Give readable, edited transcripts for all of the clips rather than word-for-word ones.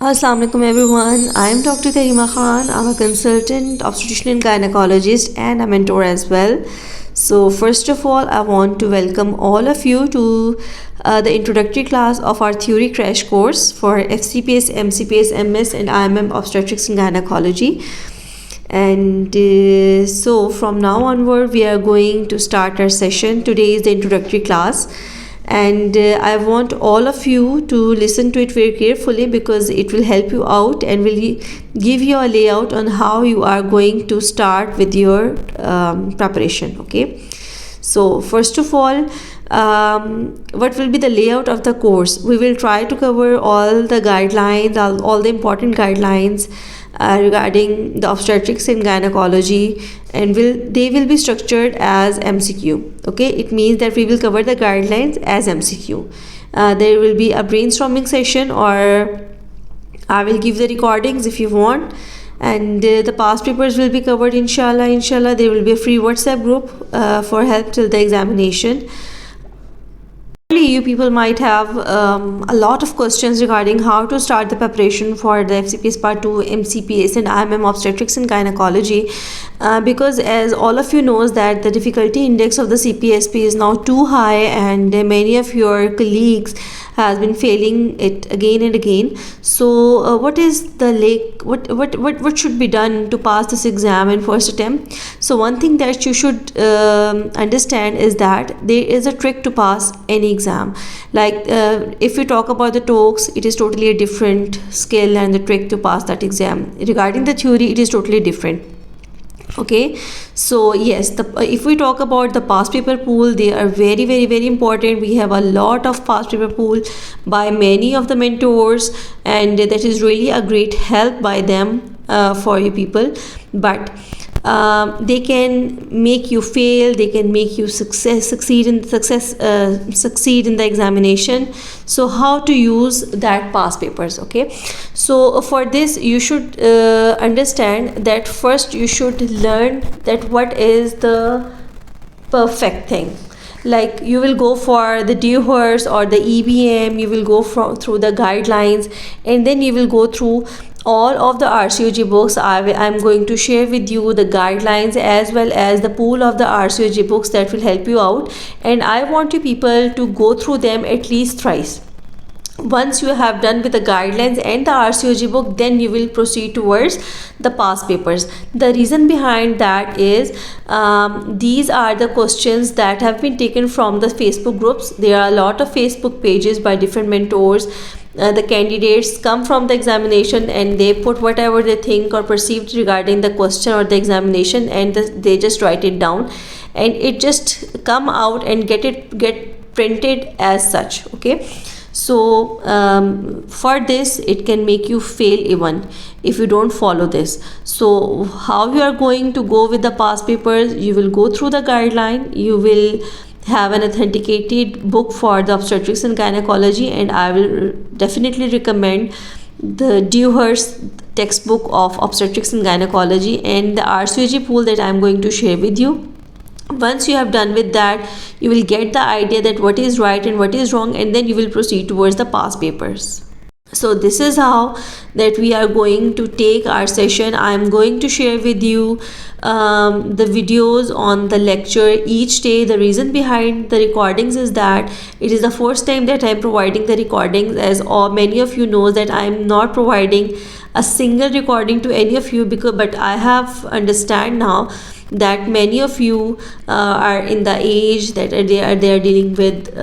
Assalamu alaikum everyone. I am Dr. Karima Khan. I'm a consultant obstetrician and gynecologist and a mentor as well. So first of all, I want to welcome all of you to the introductory class of our theory crash course for FCPS, MCPS, MS and IMM obstetrics and gynecology. And so from now onward, we are going to start our session. Today is the introductory class. And I want all of you to listen to it very carefully because it will help you out and will give you a layout on how you are going to start with your preparation. Okay, so first of all, what will be the layout of the course? We will try to cover all the guidelines, all the important guidelines regarding the obstetrics and gynecology, and they will be structured as MCQ. Okay, it means that we will cover the guidelines as MCQ. There will be a brainstorming session, or I will give the recordings if you want, and the past papers will be covered. Inshallah, there will be a free WhatsApp group for help till the examination. You people might have a lot of questions regarding how to start the preparation for the FCPS Part 2, MCPS and IMM obstetrics and gynecology, because as all of you knows that the difficulty index of the CPSP is now too high, and many of your colleagues has been failing it again and again. So what is the what should be done to pass this exam in first attempt? So one thing that you should understand is that there is a trick to pass any exam. Like if we talk about the talks, it is totally a different skill and the trick to pass that exam. Regarding the theory, it is totally different. Okay, so yes, if we talk about the past paper pool, they are very important. We have a lot of past paper pool by many of the mentors, and that is really a great help by them for you people. But they can make you fail, they can make you succeed in the examination. So how to use that past papers? Okay, so for this you should understand that first you should learn that what is the perfect thing. Like you will go for the Dewhurst or the EBM, you will go through the guidelines, and then you will go through all of the RCOG books. I'm going to share with you the guidelines as well as the pool of the RCOG books that will help you out, and I want you people to go through them at least thrice. Once you have done with the guidelines and the RCOG book, then you will proceed towards the past papers. The reason behind that is these are the questions that have been taken from the Facebook groups. There are a lot of Facebook pages by different mentors. The candidates come from the examination and they put whatever they think or perceived regarding the question or the examination, and they just write it down, and it just come out and get printed as such. Okay, so for this it can make you fail even if you don't follow this. So how you are going to go with the past papers? You will go through the guideline, you will have an authenticated book for the obstetrics and gynecology, and I will definitely recommend the Dewhurst textbook of obstetrics and gynecology and the RCOG pool that I am going to share with you. Once you have done with that, you will get the idea that what is right and what is wrong, and then you will proceed towards the past papers. So this is how that we are going to take our session. I am going to share with you the videos on the lecture each day. The reason behind the recordings is that it is the first time that I am providing the recordings, as many of you know that I am not providing a single recording to any of you, but I have understand now that many of you are in the age that they are dealing with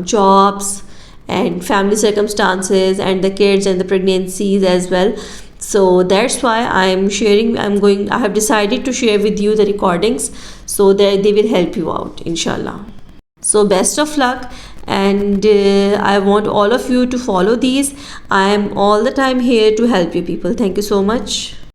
jobs and family circumstances and the kids and the pregnancies as well. So that's why I have decided to share with you the recordings so that they will help you out, inshallah. So best of luck, and I want all of you to follow these. I am all the time here to help you people. Thank you so much.